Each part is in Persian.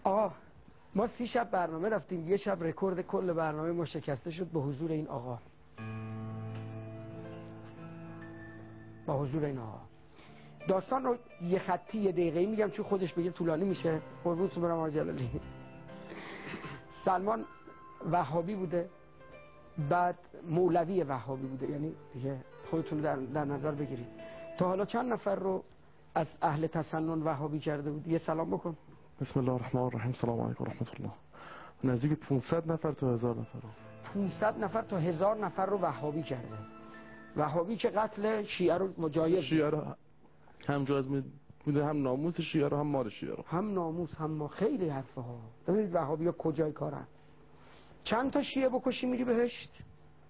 آقا ما 30 شب برنامه رفتیم، یه شب رکورد کل برنامه ما شکسته شد به حضور این آقا. با حضور این آقا داستان رو یه خطی یه دقیقه‌ای میگم چون خودش بگه طولانی میشه. قربونتون برم آقا جلالی. سلمان وهابی بوده، بعد مولوی وهابی بوده، یعنی دیگه خودتون در نظر بگیرید. تا حالا چند نفر رو از اهل تسنن وهابی کرده بود؟ یه سلام بکن. بسم الله الرحمن الرحیم. سلام علیکم و رحمت الله. نزدیک 500 نفر تا 1000 نفر رو 500 نفر تا 1000 نفر رو وهابی کرده. وهابی که قتل شیعه رو مجایز، شیعه رو هم جایز میده، هم ناموس شیعه رو هم مال شیعه رو، هم ناموس هم ما. خیلی حرفه ها. ببینید وهابی ها کجای کارن. چند تا شیعه بکشی میری بهشت؟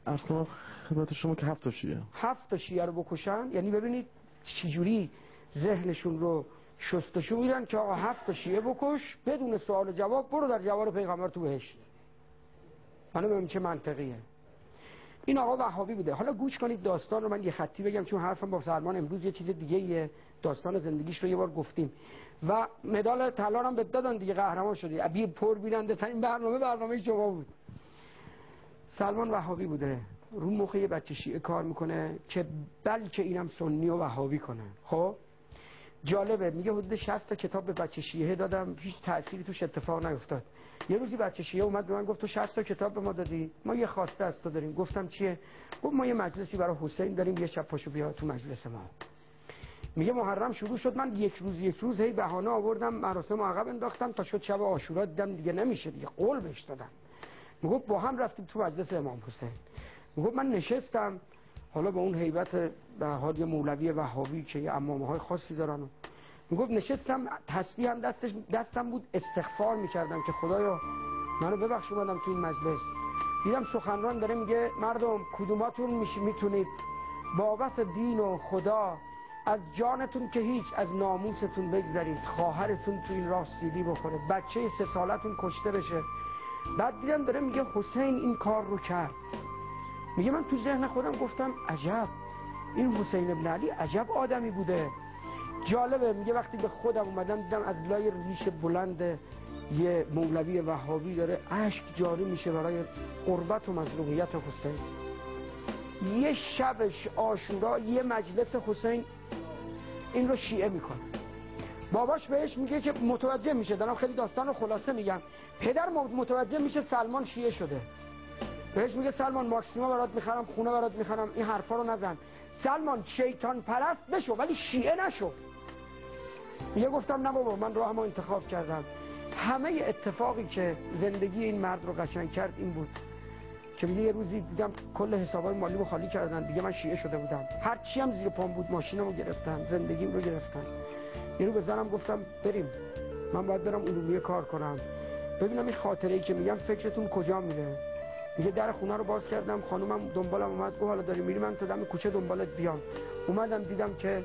اصلا خدمت شما که 7 تا شیعه 7 تا شیعه رو بکشن، یعنی ببینید چجوری ذهنشون رو شستشو میدن که آقا 7 تا شیعه بکش بدون سوال و جواب، برو در جوار پیغمبر تو بهشت. منو ببین چه منطقیه. این آقا وهابی بوده. حالا گوش کنید داستان رو، من یه خطی بگم چون حرفم با سلمان امروز یه چیز دیگه یه داستان زندگیش رو یه بار گفتیم و مدال طلا هم بهت دادن دیگه، قهرمان شدی. ابی پر بیننده ترین برنامه شما بود. سلمان وهابی بوده، رو مخ یه بچه شیعه کار میکنه که بلکه اینم سنی و وهابی کنه. خب جالبه، میگه حدود 60 تا کتاب به بچه شیعه دادم، هیچ تأثیری توش اتفاق نیفتاد. یه روزی بچه شیعه اومد به من گفت تو 60 تا کتاب به ما دادی، ما یه خواسته از تو داریم. گفتم چیه؟ گفت ما یه مجلسی برای حسین داریم، یه شب پاشو بیا تو مجلس ما. میگه محرم شروع شد، من یک روز هی بهانه آوردم، مراسم عقب انداختم تا شد شب عاشورا، دیدم دیگه نمیشه دیگه، قول بهش دادم. میگفت با هم رفتیم تو مجلس امام حسین. میگفت من نشستم، حالا با اون هیبت به حال یه مولوی وهابی که یه عمامه‌های خاصی دارن، میگفت نشستم، تسبیح هم دستم بود، استغفار میکردم که خدایا منو ببخش اومدم تو این مجلس. دیدم سخنران داره میگه مردم کدوماتون میتونید بابت دین و خدا از جانتون که هیچ، از ناموستون بگذارید، خواهرتون تو این راه سیلی بخوره، بچه 3 سالتون کشته بشه. بعد دیدم داره میگه حسین این کار رو کرد. میگه من تو ذهن خودم گفتم عجب، این حسین ابن علی عجب آدمی بوده. جالبه، میگه وقتی به خودم اومدم دیدم از لای ریش بلند یه مولوی وهابی داره اشک جاری میشه برای قربت و مظلومیت حسین. یه شبش عاشورا یه مجلس حسین این رو شیعه میکنه. باباش بهش میگه که متوجه میشه، دارم خیلی داستان رو خلاصه میگم، پدر متوجه میشه سلمان شیعه شده. بهش میگه سلمان ماکسیما برات میخرم، خونه برات میخرم، این حرفا رو نزن. سلمان شیطان پرست بشو ولی شیعه نشو. میگه گفتم نه بابا، من راهمو انتخاب کردم. همه اتفاقی که زندگی این مرد رو قشنگ کرد این بود که میگه یه روزی دیدم کل حسابای مالیمو خالی کردن، دیگه من شیعه شده بودم، هر چی هم زیر پام بود ماشینمو گرفتن، زندگیم رو گرفتن. یه رو به زنم گفتم بریم، من باید برم علومیه کار کنم، ببینم این خاطره‌ای که میگم فکرتون کجا میره. میگه در خونه رو باز کردم، خانومم دنبالم اومد، گفت حالا داری میری؟ من تو دم کوچه دنبالت بیام. اومدم دیدم که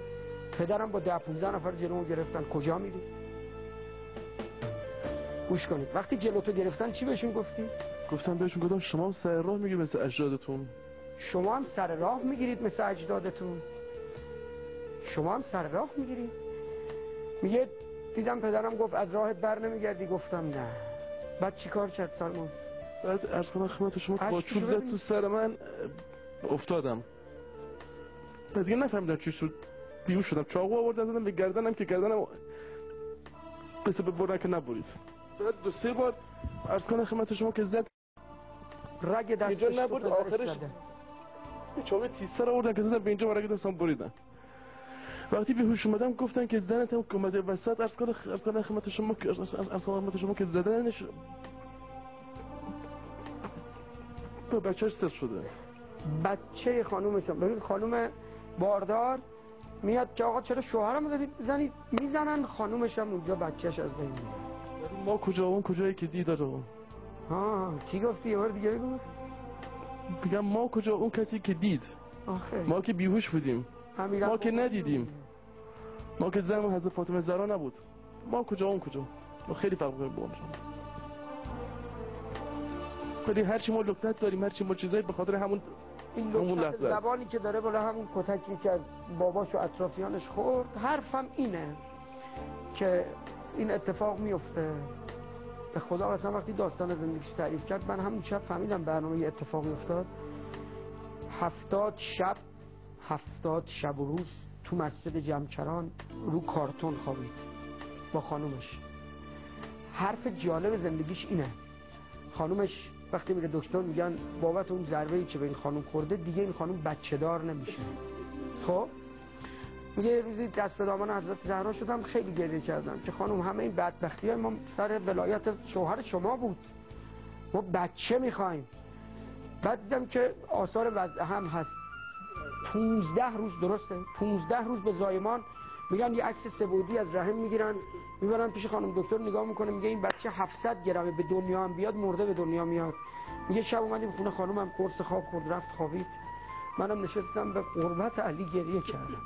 پدرم با 10-15 نفر جلومو گرفتن. کجا میری؟ گوش کنید، وقتی جلوتو گرفتن چی بهشون گفتی؟ گفتم شما هم سر راه میگیرید مثل اجدادتون. شما هم سر راه میگیرید مثل اجدادتون. شما هم سر راه میگیرید. میگه دیدم پدرم گفت از راهت بر نمیگردی. گفتم نه. بعد چیکار کرد سلمان؟ بعد عرض کنم خدمت شما با چوب زد تو سر من، افتادم. بعد دیگه نفهمیدم چی شد، بیهوش شدم. چاقو آوردن زدم به گردنم که گردنم مثل ببرن که نبرید. بعد 2-3 بار عرض کنم خدمت شما که زد رگ دستش اینجا نبرد، آخرش چاقو تیزتر آوردن که زدن به اینجا و رگ دستم بریدن. وقتی به هوش اومدم گفتن که زنت هم اومده وسط. عرض کنم خدمت شما که زدنش به بچه‌اش سر شده. بچه خانومشون، ببین خانوم باردار میاد که آقا چرا شوهرمو دارید میزنید؟ میزنن خانومش هم اونجا بچه‌ش از بین میره. ما کجا اون کجایی که دید رو. چی گفتی؟ یه بار دیگه بگو. میگم ما کجا اون کسی که دید. آخه ما که بیهوش بودیم، ما که ندیدیم، ما که زن حضرت فاطمه زهرا نبود. ما کجا اون کجا. ما خیلی فرق می‌کنه با اون. ولی هر چی ما لکنت داریم، هر چی ما چیزایی به خاطر همون لحظه زبانی که داره بالا همون کتکی که باباش و اطرافیانش خورد. حرفم اینه که این اتفاق میفته به خدا اصلا وقتی داستان زندگیش تعریف کرد من همون شب فهمیدم برنامه اتفاقی افتاد. 70 شب و روز تو مسجد جمکران رو کارتون خوابید با خانومش. حرف جالب زندگیش اینه، خانومش وقتی میره دکتر میگن بابت اون ضربه‌ای که به این خانوم خورده دیگه این خانوم بچه دار نمیشه. خب میگه روزی دست به دامان حضرت زهرا شدم، خیلی گریه کردم که خانوم همه این بدبختی‌های ما سر ولایت شوهر شما بود، ما بچه میخوایم. بعد دیدم که آثار وضع هم هست. 15 روز، درسته 15 روز به زایمان میگن یه عکس سه‌بعدی از رحم میگیرن میبرن پیش خانم دکتر نگاه میکنه، میگه این بچه 700 گرمه، به دنیا هم بیاد مرده به دنیا میاد. میگه شب اومدیم خونه خانومم قرص خواب خورد رفت خوابید، منم نشستم به قربت علی گریه کردم.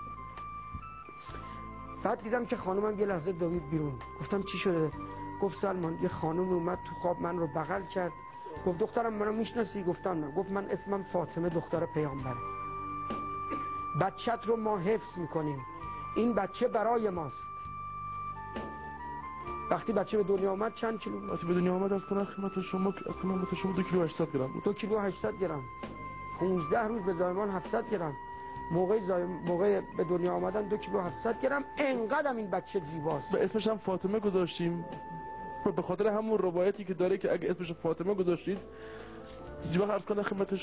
بعد دیدم که خانومم یه لحظه دوید بیرون. گفتم چی شده؟ گفت سلمان یه خانومی اومد تو خواب من رو بغل کرد، گفت دخترم منو میشناسی؟ گفتم نه. گفت من اسمم فاطمه دختر پیامبره، بچت رو ما حفظ میکنیم، این بچه برای ماست. وقتی بچه به دنیا آمد چند کیلو؟ وقتی به دنیا آمد از کنم خدمت شما 2 کیلو 800 گرم بود. 2 کیلو 800 گرم. 15 روز به زایمان 700 گرم. موقع به دنیا آمدن 2 کیلو 700 گرم. انقدر این بچه زیباست. به اسمش هم فاطمه گذاشتیم به خاطر همون روایتی که داره که اگه اسمش فاطمه گذاشتید هیچ وقت عرض کنم خدمت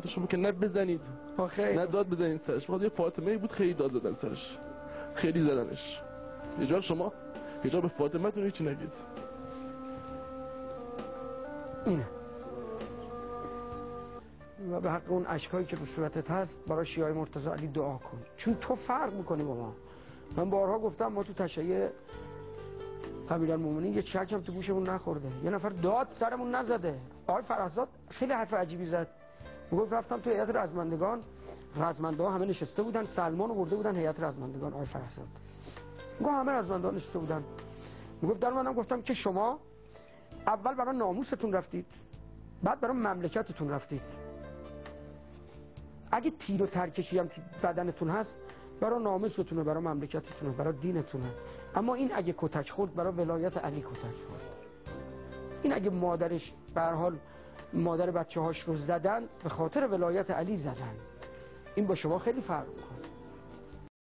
شما که نه بزنید نه داد بزنید سرش. بخاطر یه فاطمه بود خیلی داد زدن سرش، خیلی زدنش. یه جا شما یه جا به فاطمه تون هیچی نگید. اینه و به حق اون اشکایی که رو صورتت هست برای شیعه مرتضی علی دعا کن، چون تو فرق میکنی با ما. من بارها گفتم ما تو تشیع امیرالمومنین یه چک هم تو گوشمون نخورده، یه نفر داد سرمون نزده. آقای فرزاد خیلی حرف عجیبی زد، میگفت رفتم تو هیئت رزمندگان، رزمنده ها همه نشسته بودن، سلمان رو برده بودن هیئت رزمندگان. آقای فرزاد میگفت همه رزمنده ها نشسته بودن، میگفت در منم گفتم که شما اول برای ناموستون رفتید، بعد برای مملکتتون رفتید. اگه تیر و ترکشی هم تو بدنتون هست برای ناموستونه، برای مملکتتونه، برای دینتونه. اما این اگه کتک خورد برای ولایت علی کتک خورد. این اگه مادرش به هر حال مادر بچه‌هاش رو زدن به خاطر ولایت علی زدن. این با شما خیلی فرق می‌کنه.